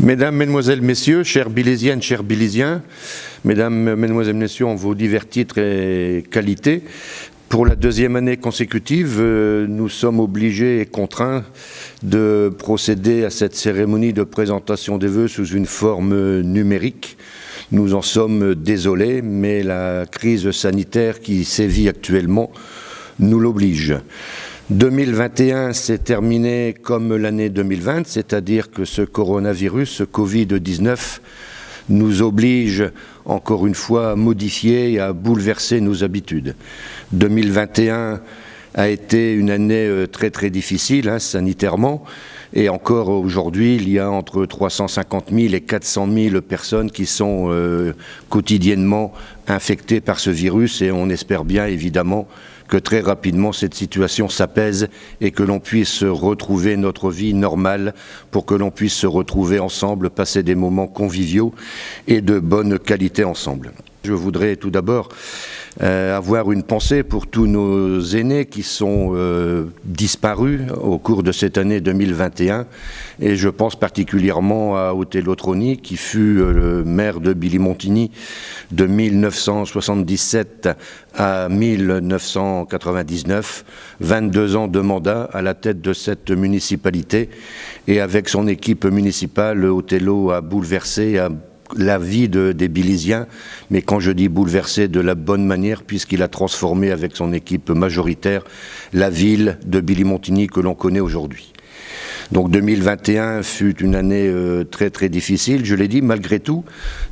Mesdames, Mesdemoiselles, Messieurs, chères Bilésiennes, chers Bilésiens, Mesdames, Mesdemoiselles, Messieurs, en vos divers titres et qualités, pour la deuxième année consécutive, nous sommes obligés et contraints de procéder à cette cérémonie de présentation des vœux sous une forme numérique. Nous en sommes désolés, mais la crise sanitaire qui sévit actuellement nous l'oblige. 2021 s'est terminé comme l'année 2020, c'est-à-dire que ce coronavirus, ce Covid-19, nous oblige encore une fois à modifier et à bouleverser nos habitudes. 2021 a été une année très très difficile sanitairement, et encore aujourd'hui il y a entre 350 000 et 400 000 personnes qui sont quotidiennement infectées par ce virus, et on espère bien évidemment que très rapidement cette situation s'apaise et que l'on puisse retrouver notre vie normale pour que l'on puisse se retrouver ensemble, passer des moments conviviaux et de bonne qualité ensemble. Je voudrais tout d'abord avoir une pensée pour tous nos aînés qui sont disparus au cours de cette année 2021, et je pense particulièrement à Otello Troni qui fut le maire de Billy-Montigny de 1977 à 1999, 22 ans de mandat à la tête de cette municipalité, et avec son équipe municipale, Otello a bouleversé la vie des Bilésiens, mais quand je dis bouleversé, de la bonne manière, puisqu'il a transformé avec son équipe majoritaire la ville de Billy-Montigny que l'on connaît aujourd'hui. Donc 2021 fut une année très très difficile, je l'ai dit. Malgré tout,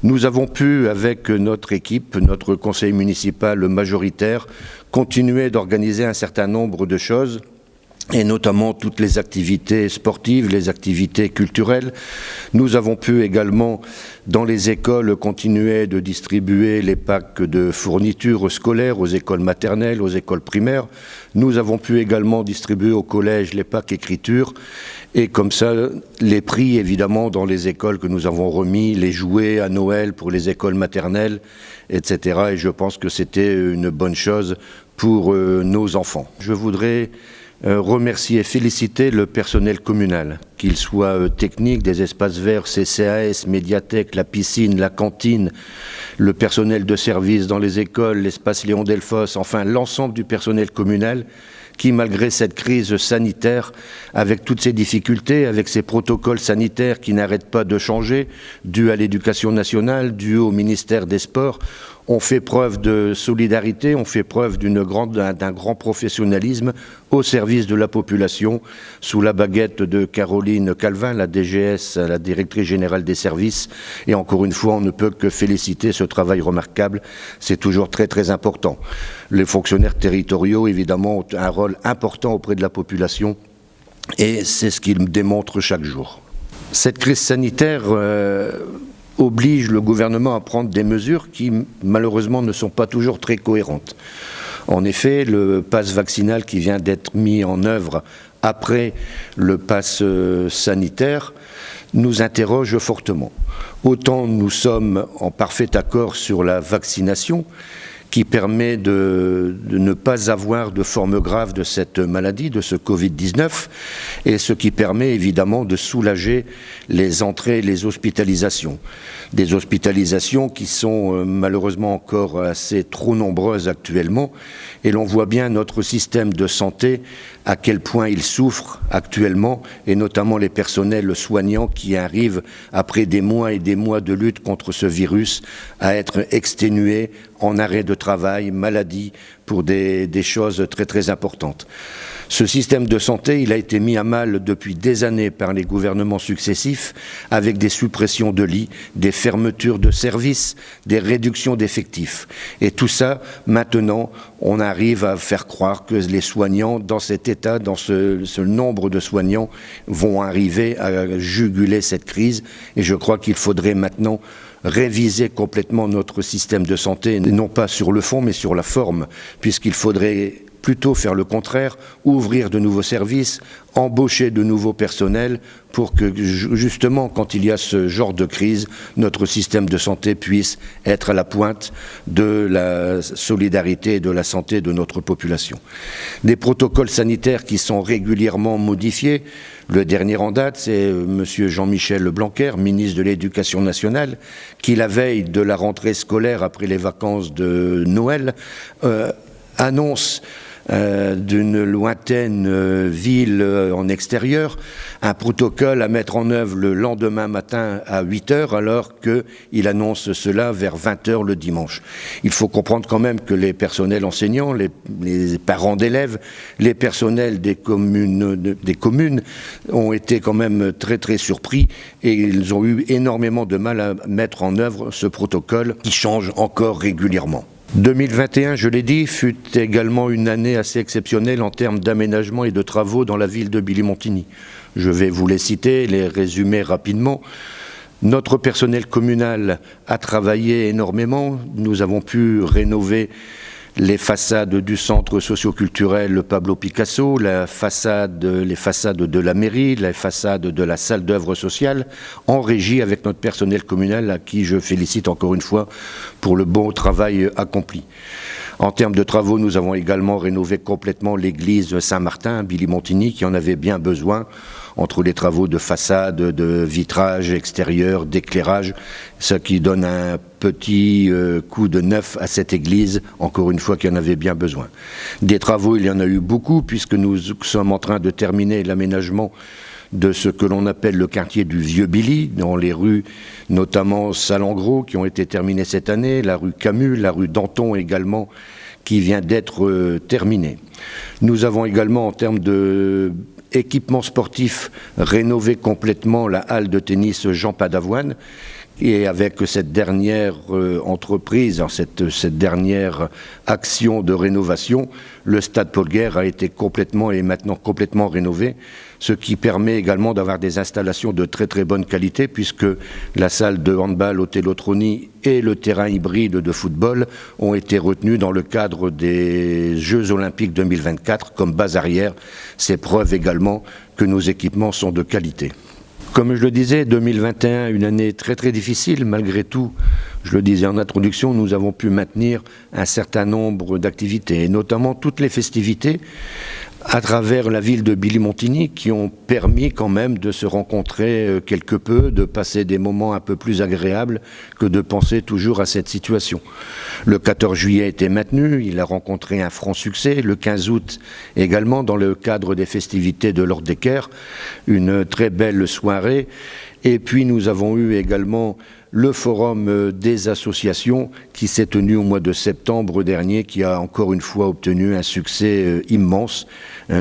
nous avons pu, avec notre équipe, notre conseil municipal majoritaire, continuer d'organiser un certain nombre de choses, et notamment toutes les activités sportives, les activités culturelles. Nous avons pu également, dans les écoles, continuer de distribuer les packs de fournitures scolaires aux écoles maternelles, aux écoles primaires. Nous avons pu également distribuer au collège les packs écriture, et comme ça, les prix, évidemment, dans les écoles que nous avons remis, les jouets à Noël pour les écoles maternelles, etc. Et je pense que c'était une bonne chose pour nos enfants. Je voudrais remercier et féliciter le personnel communal, qu'il soit technique, des espaces verts, CCAS, médiathèque, la piscine, la cantine, le personnel de service dans les écoles, l'espace Léon Delfosse, enfin l'ensemble du personnel communal qui, malgré cette crise sanitaire, avec toutes ces difficultés, avec ces protocoles sanitaires qui n'arrêtent pas de changer, dus à l'éducation nationale, dus au ministère des Sports, ont fait preuve de solidarité, ont fait preuve d'un grand professionnalisme au service de la population, sous la baguette de Caroline Calvin, la DGS, la directrice générale des services. Et encore une fois, on ne peut que féliciter ce travail remarquable. C'est toujours très très important. Les fonctionnaires territoriaux, évidemment, ont un rôle important auprès de la population, et c'est ce qu'ils démontrent chaque jour. Cette crise sanitaire oblige le gouvernement à prendre des mesures qui, malheureusement, ne sont pas toujours très cohérentes. En effet, le pass vaccinal qui vient d'être mis en œuvre après le pass sanitaire nous interroge fortement. Autant nous sommes en parfait accord sur la vaccination, qui permet de ne pas avoir de forme grave de cette maladie, de ce Covid-19, et ce qui permet évidemment de soulager les entrées et les hospitalisations. Des hospitalisations qui sont malheureusement encore assez trop nombreuses actuellement, et l'on voit bien notre système de santé à quel point il souffre actuellement, et notamment les personnels soignants qui arrivent, après des mois et des mois de lutte contre ce virus, à être exténués, en arrêt de travail, maladie, pour des choses très très importantes. Ce système de santé, il a été mis à mal depuis des années par les gouvernements successifs, avec des suppressions de lits, des fermetures de services, des réductions d'effectifs. Et tout ça, maintenant, on arrive à faire croire que les soignants, dans cet état, dans ce nombre de soignants, vont arriver à juguler cette crise. Et je crois qu'il faudrait maintenant réviser complètement notre système de santé, non pas sur le fond, mais sur la forme, puisqu'il faudrait plutôt faire le contraire, ouvrir de nouveaux services, embaucher de nouveaux personnels pour que justement, quand il y a ce genre de crise, notre système de santé puisse être à la pointe de la solidarité et de la santé de notre population. Des protocoles sanitaires qui sont régulièrement modifiés. Le dernier en date, c'est M. Jean-Michel Blanquer, ministre de l'Éducation nationale, qui, la veille de la rentrée scolaire après les vacances de Noël, annonce d'une lointaine ville en extérieur un protocole à mettre en œuvre le lendemain matin à 8h, alors qu'il annonce cela vers 20h le dimanche. Il faut comprendre quand même que les personnels enseignants, les parents d'élèves, les personnels des communes ont été quand même très très surpris et ils ont eu énormément de mal à mettre en œuvre ce protocole qui change encore régulièrement. 2021, je l'ai dit, fut également une année assez exceptionnelle en termes d'aménagement et de travaux dans la ville de Billy-Montigny. Je vais vous les citer, les résumer rapidement. Notre personnel communal a travaillé énormément. Nous avons pu rénover les façades du centre socio-culturel Pablo Picasso, les façades de la mairie, les façades de la salle d'œuvre sociale, en régie avec notre personnel communal, à qui je félicite encore une fois pour le bon travail accompli. En termes de travaux, nous avons également rénové complètement l'église Saint-Martin à Billy-Montigny, qui en avait bien besoin, entre les travaux de façade, de vitrage extérieur, d'éclairage, ce qui donne un petit coup de neuf à cette église, encore une fois, qui en avait bien besoin. Des travaux, il y en a eu beaucoup, puisque nous sommes en train de terminer l'aménagement de ce que l'on appelle le quartier du Vieux-Billy, dans les rues, notamment Salengros, qui ont été terminées cette année, la rue Camus, la rue Danton également, qui vient d'être terminée. Nous avons également, en termes de équipement sportif, rénové complètement la halle de tennis Jean Padavoine, et avec cette dernière entreprise, cette dernière action de rénovation, le stade Paul Guerre a été complètement et maintenant complètement rénové, ce qui permet également d'avoir des installations de très très bonne qualité, puisque la salle de handball Otello-Troni et le terrain hybride de football ont été retenus dans le cadre des Jeux Olympiques 2024 comme base arrière. C'est preuve également que nos équipements sont de qualité. Comme je le disais, 2021, une année très très difficile. Malgré tout, je le disais en introduction, nous avons pu maintenir un certain nombre d'activités, et notamment toutes les festivités à travers la ville de Billy-Montigny, qui ont permis quand même de se rencontrer quelque peu, de passer des moments un peu plus agréables que de penser toujours à cette situation. Le 14 juillet a été maintenu, il a rencontré un franc succès. Le 15 août également, dans le cadre des festivités de l'Ordre-des-Caire, une très belle soirée. Et puis nous avons eu également le forum des associations qui s'est tenu au mois de septembre dernier, qui a encore une fois obtenu un succès immense,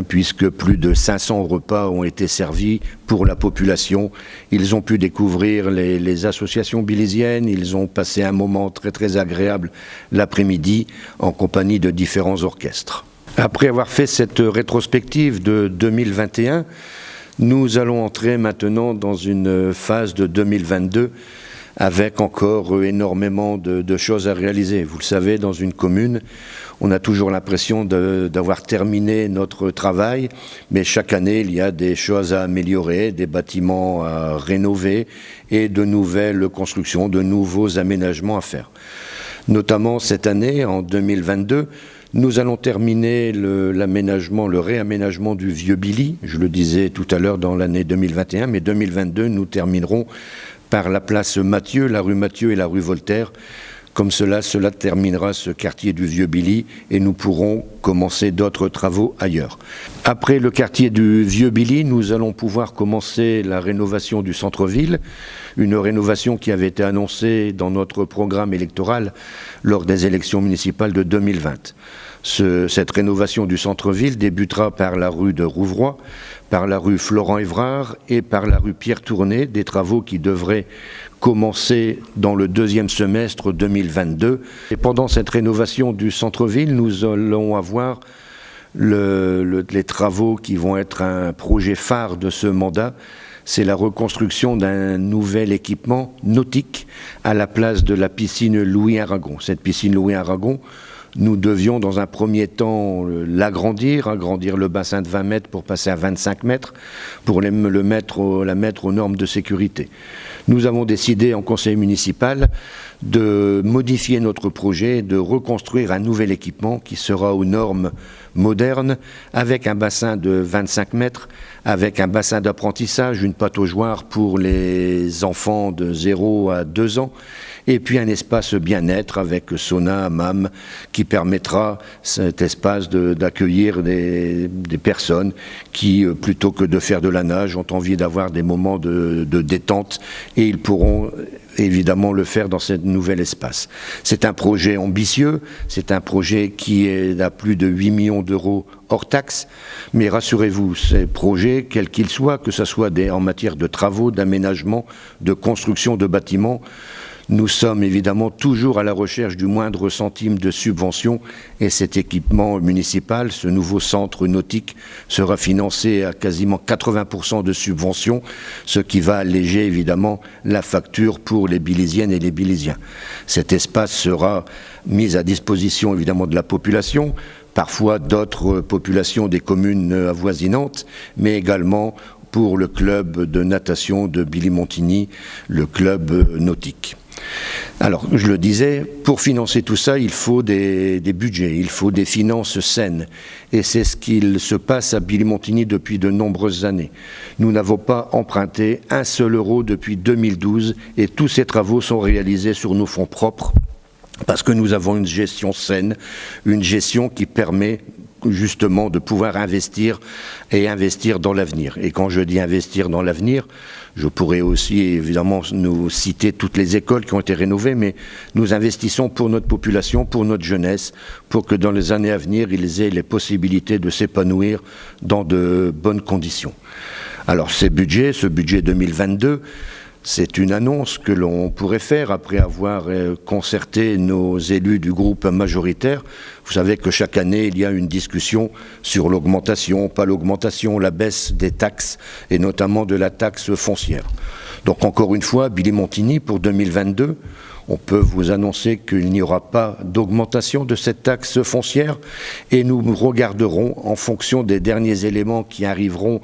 puisque plus de 500 repas ont été servis pour la population. Ils ont pu découvrir les associations billysiennes, ils ont passé un moment très très agréable l'après-midi en compagnie de différents orchestres. Après avoir fait cette rétrospective de 2021, nous allons entrer maintenant dans une phase de 2022 avec encore énormément de choses à réaliser. Vous le savez, dans une commune, on a toujours l'impression d'avoir terminé notre travail, mais chaque année, il y a des choses à améliorer, des bâtiments à rénover et de nouvelles constructions, de nouveaux aménagements à faire. Notamment cette année, en 2022, nous allons terminer le réaménagement du Vieux-Billy. Je le disais tout à l'heure dans l'année 2021, mais 2022, nous terminerons par la place Mathieu, la rue Mathieu et la rue Voltaire. Comme cela terminera ce quartier du Vieux-Billy et nous pourrons commencer d'autres travaux ailleurs. Après le quartier du Vieux-Billy, nous allons pouvoir commencer la rénovation du centre-ville, une rénovation qui avait été annoncée dans notre programme électoral lors des élections municipales de 2020. Cette rénovation du centre-ville débutera par la rue de Rouvroy, par la rue Florent-Évrard et par la rue Pierre-Tourné, des travaux qui devraient commencer dans le deuxième semestre 2022. Et pendant cette rénovation du centre-ville, nous allons avoir les travaux qui vont être un projet phare de ce mandat. C'est la reconstruction d'un nouvel équipement nautique à la place de la piscine Louis Aragon. Cette piscine Louis Aragon, nous devions dans un premier temps agrandir le bassin de 20 mètres pour passer à 25 mètres, pour la mettre aux normes de sécurité. Nous avons décidé en conseil municipal de modifier notre projet, de reconstruire un nouvel équipement qui sera aux normes modernes, avec un bassin de 25 mètres, avec un bassin d'apprentissage, une pataugeoire pour les enfants de 0 à 2 ans, et puis un espace bien-être avec sauna, hammam, qui permettra cet espace d'accueillir des personnes qui, plutôt que de faire de la nage, ont envie d'avoir des moments de détente, et ils pourront évidemment le faire dans ce nouvel espace. C'est un projet ambitieux, c'est un projet qui est à plus de 8 millions d'euros hors taxe, mais rassurez-vous, ces projets, quels qu'ils soient, que ce soit en matière de travaux, d'aménagement, de construction de bâtiments, nous sommes évidemment toujours à la recherche du moindre centime de subvention, et cet équipement municipal, ce nouveau centre nautique, sera financé à quasiment 80% de subventions, ce qui va alléger évidemment la facture pour les Bilisiennes et les Bilisiens. Cet espace sera mis à disposition évidemment de la population, parfois d'autres populations des communes avoisinantes, mais également pour le club de natation de Billy-Montigny, le club nautique. Alors, je le disais, pour financer tout ça, il faut des budgets, il faut des finances saines. Et c'est ce qu'il se passe à Billy-Montigny depuis de nombreuses années. Nous n'avons pas emprunté un seul euro depuis 2012 et tous ces travaux sont réalisés sur nos fonds propres parce que nous avons une gestion saine, une gestion qui permet justement de pouvoir investir et investir dans l'avenir. Et quand je dis investir dans l'avenir, je pourrais aussi évidemment nous citer toutes les écoles qui ont été rénovées, mais nous investissons pour notre population, pour notre jeunesse, pour que dans les années à venir, ils aient les possibilités de s'épanouir dans de bonnes conditions. Alors ce budget 2022, c'est une annonce que l'on pourrait faire après avoir concerté nos élus du groupe majoritaire. Vous savez que chaque année, il y a une discussion sur l'augmentation, pas l'augmentation, la baisse des taxes, et notamment de la taxe foncière. Donc encore une fois, Billy-Montigny, pour 2022, on peut vous annoncer qu'il n'y aura pas d'augmentation de cette taxe foncière, et nous regarderons en fonction des derniers éléments qui arriveront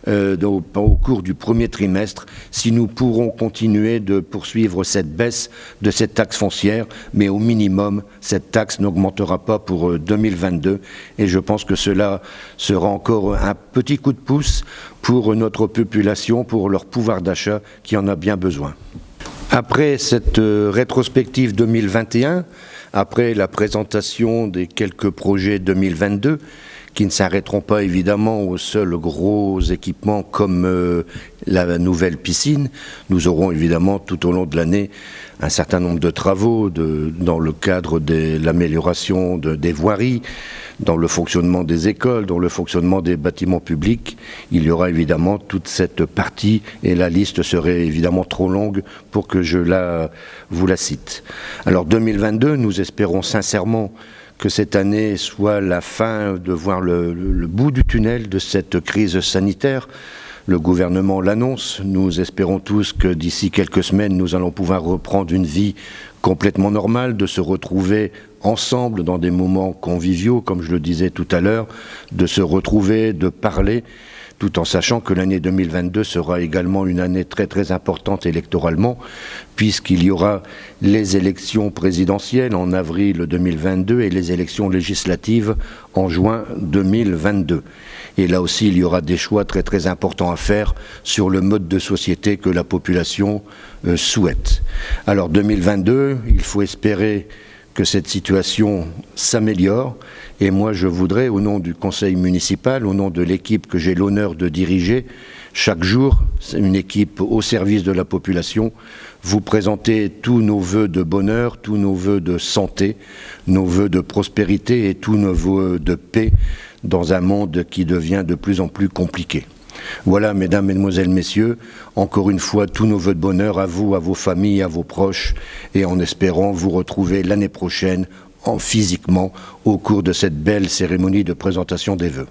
au cours du premier trimestre si nous pourrons continuer de poursuivre cette baisse de cette taxe foncière, mais au minimum cette taxe n'augmentera pas pour 2022, et je pense que cela sera encore un petit coup de pouce pour notre population, pour leur pouvoir d'achat qui en a bien besoin. Après cette rétrospective 2021, après la présentation des quelques projets 2022, qui ne s'arrêteront pas évidemment aux seuls gros équipements comme la nouvelle piscine, nous aurons évidemment tout au long de l'année un certain nombre de travaux dans le cadre de l'amélioration des voiries, dans le fonctionnement des écoles, dans le fonctionnement des bâtiments publics. Il y aura évidemment toute cette partie, et la liste serait évidemment trop longue pour que vous la cite. Alors 2022, nous espérons sincèrement que cette année soit la fin, de voir le bout du tunnel de cette crise sanitaire. Le gouvernement l'annonce. Nous espérons tous que d'ici quelques semaines, nous allons pouvoir reprendre une vie complètement normale, de se retrouver ensemble dans des moments conviviaux, comme je le disais tout à l'heure, de se retrouver, de parler, tout en sachant que l'année 2022 sera également une année très très importante électoralement, puisqu'il y aura les élections présidentielles en avril 2022 et les élections législatives en juin 2022. Et là aussi, il y aura des choix très très importants à faire sur le mode de société que la population souhaite. Alors 2022, il faut espérer que cette situation s'améliore, et moi je voudrais, au nom du conseil municipal, au nom de l'équipe que j'ai l'honneur de diriger, chaque jour, c'est une équipe au service de la population, vous présenter tous nos vœux de bonheur, tous nos vœux de santé, nos vœux de prospérité et tous nos vœux de paix dans un monde qui devient de plus en plus compliqué. Voilà, mesdames, mesdemoiselles, messieurs, encore une fois, tous nos vœux de bonheur à vous, à vos familles, à vos proches, et en espérant vous retrouver l'année prochaine, physiquement, au cours de cette belle cérémonie de présentation des vœux.